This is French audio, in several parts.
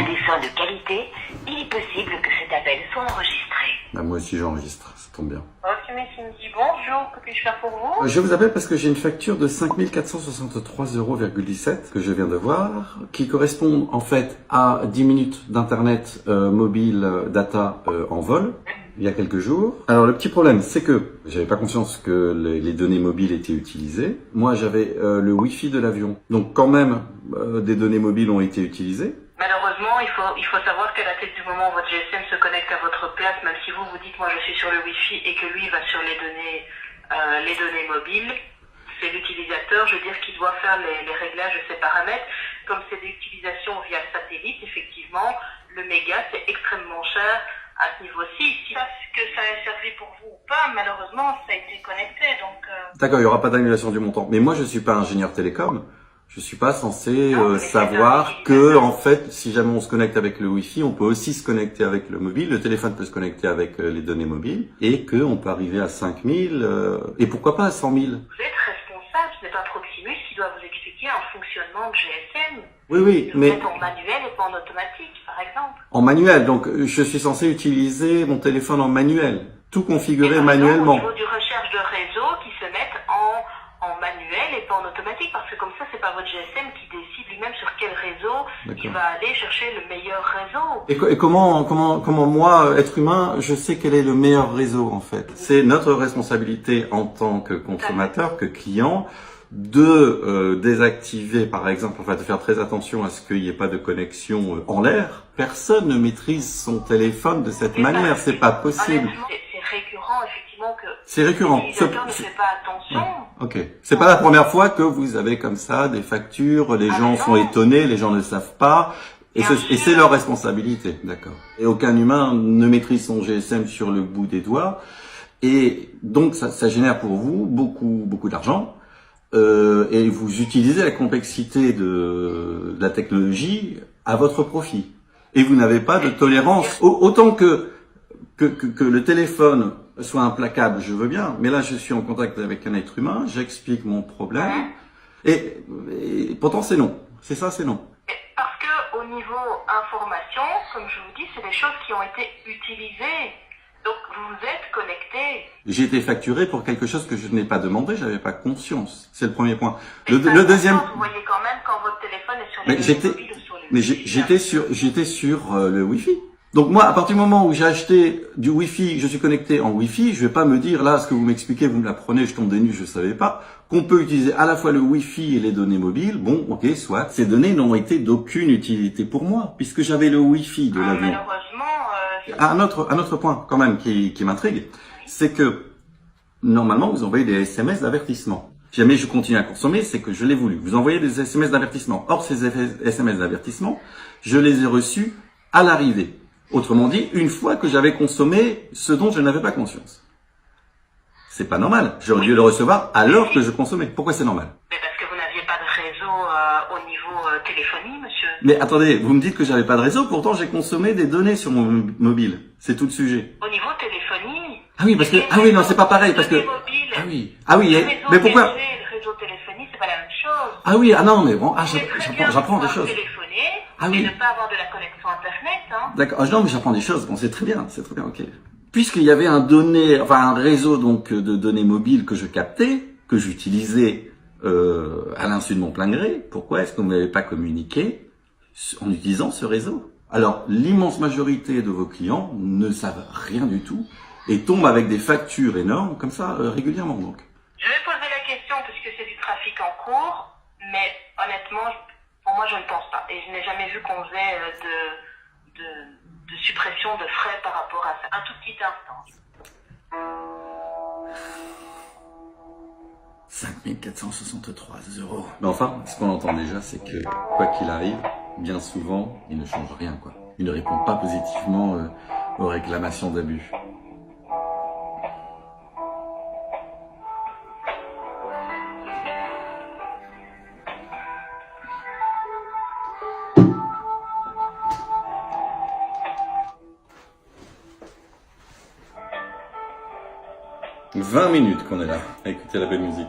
à des fins de qualité, il est possible que cet appel soit enregistré. Bah, moi aussi j'enregistre, ça tombe bien. Tu me dis bonjour, que puis-je faire pour vous? Je vous appelle parce que j'ai une facture de 5 463,17 € que je viens de voir, qui correspond en fait à 10 minutes d'internet mobile data en vol, il y a quelques jours. Alors le petit problème, c'est que j'avais pas conscience que les données mobiles étaient utilisées. Moi j'avais le Wi-Fi de l'avion, donc quand même des données mobiles ont été utilisées. Malheureusement, il faut savoir qu'à la tête du moment où votre GSM se connecte à votre place, même si vous vous dites moi je suis sur le Wi-Fi et que lui va sur les données mobiles, c'est l'utilisateur, je veux dire, qui doit faire les réglages de ces paramètres. Comme c'est des utilisations via satellite, effectivement, le méga c'est extrêmement cher à ce niveau-ci. Si que ça ait servi pour vous ou pas, malheureusement ça a été connecté, donc... D'accord, il n'y aura pas d'annulation du montant. Mais moi je suis pas ingénieur télécom. Je suis pas censé savoir que, en fait, si jamais on se connecte avec le Wi-Fi, on peut aussi se connecter avec le mobile. Le téléphone peut se connecter avec les données mobiles et que on peut arriver à 5000 et pourquoi pas à 100 000. Vous êtes responsable, ce n'est pas Proximus qui doit vous expliquer un fonctionnement de GSM. Oui, Vous mais êtes en manuel et pas en automatique, par exemple. en manuel. Donc, je suis censé utiliser mon téléphone en manuel, tout configurer manuellement. Au niveau du recherche de réseau qui se mettent en manuel et pas en automatique, parce que comme ça, c'est pas votre GSM qui décide lui-même sur quel réseau il va aller chercher le meilleur réseau. Et comment moi, être humain, je sais quel est le meilleur réseau en fait. C'est notre responsabilité en tant que consommateur, que client, de désactiver par exemple, enfin de faire très attention à ce qu'il n'y ait pas de connexion en l'air. Personne ne maîtrise son téléphone de cette manière, c'est pas possible. C'est récurrent, effectivement, que c'est récurrent. l'utilisateur ne fait pas attention. Ok. C'est pas la première fois que vous avez comme ça des factures, les gens sont étonnés, les gens ne savent pas, et c'est leur responsabilité, d'accord. Et aucun humain ne maîtrise son GSM sur le bout des doigts, et donc ça génère pour vous beaucoup d'argent, et vous utilisez la complexité de la technologie à votre profit. Et vous n'avez pas de tolérance. Autant que le téléphone soit implacable, je veux bien, mais là je suis en contact avec un être humain, j'explique mon problème, et pourtant c'est non. C'est ça, c'est non. Parce que au niveau information, comme je vous dis, c'est des choses qui ont été utilisées. Donc vous êtes connecté. J'ai été facturé pour quelque chose que je n'ai pas demandé, j'avais pas conscience. C'est le premier point. Le deuxième. Vous voyez quand même quand votre téléphone est sur les mobiles ou sur les. Mais j'étais sur le Wi-Fi. Donc moi, à partir du moment où j'ai acheté du Wi-Fi, je suis connecté en Wi-Fi, je vais pas me dire, là, ce que vous m'expliquez, vous me l'apprenez, je tombe des nues, je savais pas, qu'on peut utiliser à la fois le Wi-Fi et les données mobiles. Bon, ok, soit. Ces données n'ont été d'aucune utilité pour moi, puisque j'avais le Wi-Fi de l'avion. Malheureusement, Un autre point, quand même, qui m'intrigue, c'est que, normalement, vous envoyez des SMS d'avertissement. Si jamais je continue à consommer, c'est que je l'ai voulu. Vous envoyez des SMS d'avertissement. Or, ces SMS d'avertissement, je les ai reçus à l'arrivée. Autrement dit, une fois que j'avais consommé ce dont je n'avais pas conscience. C'est pas normal. J'aurais dû le recevoir alors que je consommais. Pourquoi c'est normal? Mais parce que vous n'aviez pas de réseau au niveau téléphonie, monsieur. Mais attendez, vous me dites que j'avais pas de réseau, pourtant j'ai consommé des données sur mon mobile. C'est tout le sujet. Au niveau téléphonie. Ah oui, parce que non, c'est pas pareil parce que mais pourquoi? Le réseau téléphonie, c'est pas la même chose. Ah oui, non, mais bon, j'apprends des choses. Et ne pas avoir de la connexion internet, hein. D'accord. Non, mais j'apprends des choses. Bon, c'est très bien, ok. Puisqu'il y avait un réseau donc de données mobiles que je captais, que j'utilisais à l'insu de mon plein gré, pourquoi est-ce qu'on ne m'avait pas communiqué en utilisant ce réseau? Alors, l'immense majorité de vos clients ne savent rien du tout et tombent avec des factures énormes comme ça régulièrement donc. Je vais poser la question puisque c'est du trafic en cours, mais honnêtement, pour moi, je ne pense pas. Et je n'ai jamais vu qu'on faisait de suppression de frais par rapport à ça. Un tout petit instant. 5 463 €. Mais enfin, ce qu'on entend déjà, c'est que, quoi qu'il arrive, bien souvent, il ne change rien, quoi. Il ne répond pas positivement aux réclamations d'abus. « 20 minutes qu'on est là, à écouter la belle musique. »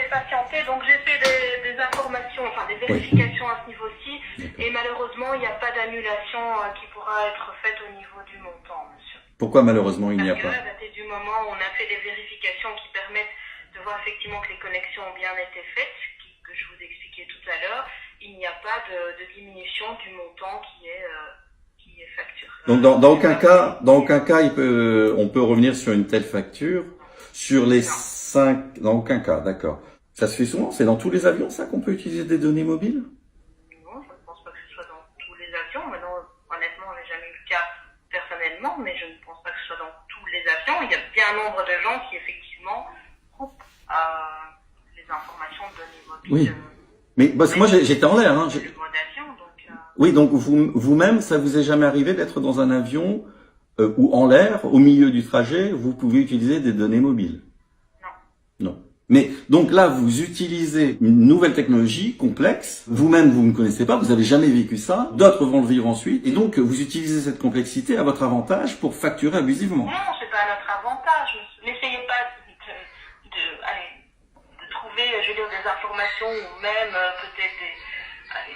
patienter, donc j'ai fait des informations, enfin des vérifications à ce niveau-ci, et malheureusement, il n'y a pas d'annulation qui pourra être faite au niveau du montant, monsieur. Pourquoi malheureusement il n'y a Parce que pas? à dater du moment où on a fait des vérifications qui permettent de voir effectivement que les connexions ont bien été faites, que je vous expliquais tout à l'heure, il n'y a pas de diminution du montant qui est facturé. Donc dans aucun cas on peut revenir sur une telle facture. Sur les 5, dans aucun cas, d'accord. Ça se fait souvent, c'est dans tous les avions ça qu'on peut utiliser des données mobiles? Non, je ne pense pas que ce soit dans tous les avions. Maintenant, honnêtement, je n'ai jamais eu le cas personnellement, mais je ne pense pas que ce soit dans tous les avions. Il y a bien un nombre de gens qui, effectivement, coupent les informations de données mobiles. Oui. Mais parce que moi j'étais en l'air. Hein. Oui, donc vous-même, ça vous est jamais arrivé d'être dans un avion ou en l'air, au milieu du trajet, vous pouvez utiliser des données mobiles? Non. Non. Mais donc là, vous utilisez une nouvelle technologie complexe. Vous-même, vous ne connaissez pas, vous n'avez jamais vécu ça. D'autres vont le vivre ensuite. Et donc, vous utilisez cette complexité à votre avantage pour facturer abusivement. Non, c'est pas à notre avantage. N'essayez pas de trouver, je veux dire, des informations ou même peut-être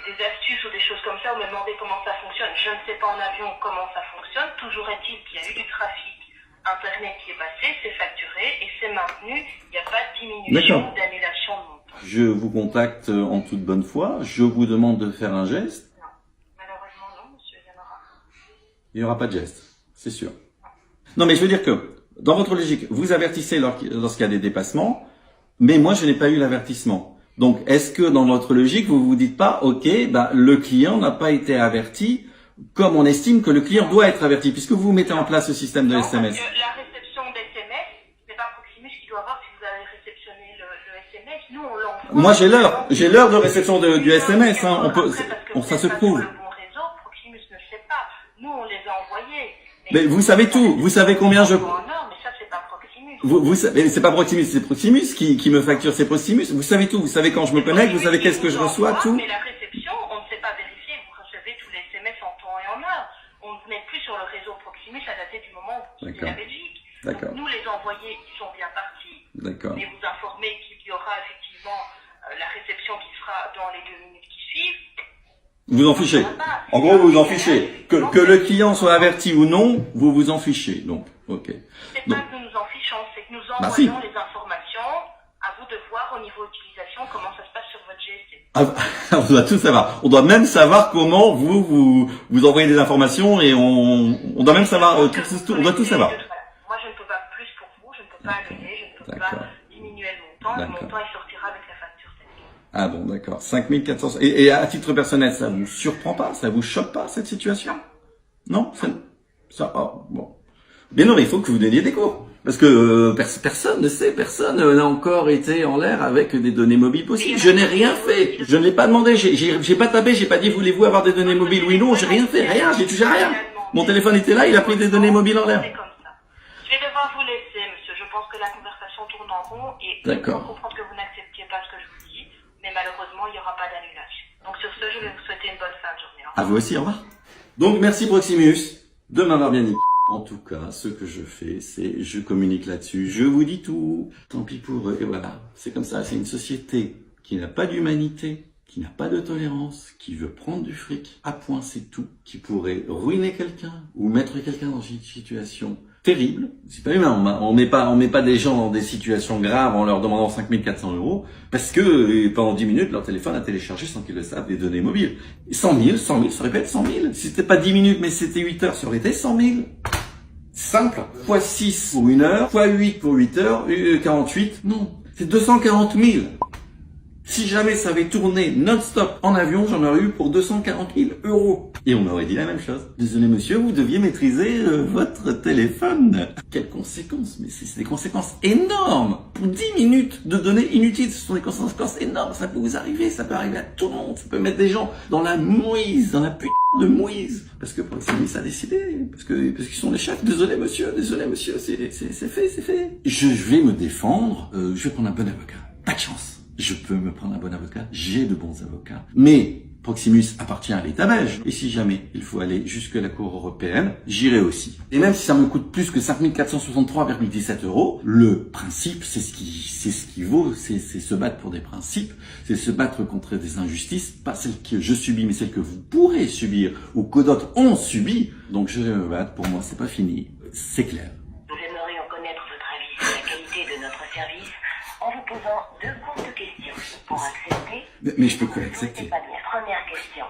des astuces ou des choses comme ça, ou me demander comment ça fonctionne. Je ne sais pas en avion comment ça fonctionne. Toujours est-il qu'il y a eu du trafic Internet qui est passé, c'est facturé et c'est maintenu. Il n'y a pas de diminution ou d'annulation de montant. Je vous contacte en toute bonne foi. Je vous demande de faire un geste. Non. Malheureusement, non, monsieur, il y en aura. Il n'y aura pas de geste, c'est sûr. Non, mais je veux dire que, dans votre logique, vous avertissez lorsqu'il y a des dépassements, mais moi, je n'ai pas eu l'avertissement. Donc, est-ce que dans votre logique, vous vous dites pas, ok, le client n'a pas été averti comme on estime que le client doit être averti, puisque vous mettez en place ce système de SMS. Parce que la réception d'SMS, c'est pas Proximus qui doit voir si vous avez réceptionné le SMS. Nous, on l'envoie. Moi, j'ai l'heure de réception du SMS. Hein. Ça se prouve. Le bon réseau, Proximus ne le sait pas. Nous, on les a envoyés. Mais vous savez tout. Vous savez combien je. Non, mais ça, c'est pas Proximus. Vous savez, c'est pas Proximus, c'est Proximus qui me facture, c'est Proximus. Vous savez tout. Vous savez quand je me connecte, vous savez qu'est-ce que je reçois, tout. Mais la réception, on ne sait pas vérifier. Vous recevez tous les SMS en temps et en heure. On n'est plus sur le réseau Proximus à dater du moment où vous quittez la Belgique. D'accord. Donc, nous, les envoyés, ils sont bien partis. D'accord. Mais vous informez qu'il y aura effectivement la réception qui sera dans les 2 minutes qui suivent. Vous en fichez. En gros, vous vous en fichez. Que le client soit averti ou non, vous vous en fichez. Donc, ok. C'est pas que nous nous en fichons, c'est que nous envoyons les informations. À vous de voir au niveau utilisation comment ça se passe sur votre GSM. On doit tout savoir. On doit même savoir comment vous envoyez des informations et on doit même savoir on doit tout savoir. Moi, je ne peux pas plus pour vous, je ne peux pas annuler, je ne peux pas diminuer le montant. Le montant, il sortira avec la facture technique. Ah bon, d'accord. 5400. Et à titre personnel, ça vous surprend pas? Ça vous choque pas, cette situation? Non? Ça, oh, bon. Mais non, mais il faut que vous donniez des cours. Parce que personne ne sait, personne n'a encore été en l'air avec des données mobiles possibles. Je n'ai rien fait. Je ne l'ai pas demandé. J'ai pas tapé. J'ai pas dit voulez-vous avoir des données mobiles? Oui, non. J'ai rien fait. Rien. J'ai touché à rien. Mon téléphone était là. Il a pris des données mobiles en l'air. Je vais devoir vous laisser, monsieur. Je pense que la conversation tourne en rond et je peux comprendre que vous n'acceptiez pas ce que je vous dis, mais malheureusement, il n'y aura pas d'annulation. Donc sur ce, je vais vous souhaiter une bonne fin de journée. À vous aussi. Au revoir. Donc merci Proximus de m'avoir bien dit. En tout cas, ce que je fais, c'est je communique là-dessus, je vous dis tout, tant pis pour eux, et voilà. C'est comme ça, c'est une société qui n'a pas d'humanité, qui n'a pas de tolérance, qui veut prendre du fric, à point c'est tout, qui pourrait ruiner quelqu'un ou mettre quelqu'un dans une situation terrible. C'est pas humain, on met pas des gens dans des situations graves en leur demandant 5400 € parce que pendant 10 minutes, leur téléphone a téléchargé sans qu'ils le savent des données mobiles. 100 000, ça aurait pu être 100 000. Si c'était pas 10 minutes, mais c'était 8 heures, ça aurait été 100 000. Simple. X 6 pour 1 heure, x 8 pour 8 heures, 48. Non. C'est 240 000. Si jamais ça avait tourné non-stop en avion, j'en aurais eu pour 240 000 €. Et on m'aurait dit la même chose. Désolé monsieur, vous deviez maîtriser votre téléphone. Quelles conséquences? Mais c'est des conséquences énormes. Pour 10 minutes de données inutiles, ce sont des conséquences énormes. Ça peut vous arriver, ça peut arriver à tout le monde. Ça peut mettre des gens dans la mouise, dans la putain de mouise. Parce que Proximus a décidé. Parce qu'ils sont les chefs. Désolé monsieur, c'est fait. Je vais me défendre. Je vais prendre un bon avocat. Pas de chance. Je peux me prendre un bon avocat, j'ai de bons avocats. Mais Proximus appartient à l'État belge. Et si jamais il faut aller jusque la Cour européenne, j'irai aussi. Et même si ça me coûte plus que 5463,17 €, le principe, c'est ce qui vaut, c'est se battre pour des principes, c'est se battre contre des injustices, pas celles que je subis, mais celles que vous pourrez subir, ou que d'autres ont subi. Donc je vais me battre, pour moi c'est pas fini, c'est clair. Nous aimerions connaître votre avis sur la qualité de notre service en vous posant 2 courtes questions. Pour accepter, Mais je peux que accepter. Première question.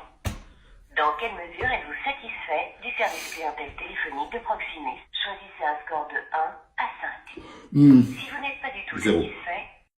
Dans quelle mesure êtes-vous satisfait du service clientèle téléphonique de Proximus? Choisissez un score de 1 à 5. Si vous n'êtes pas du tout 0. satisfait,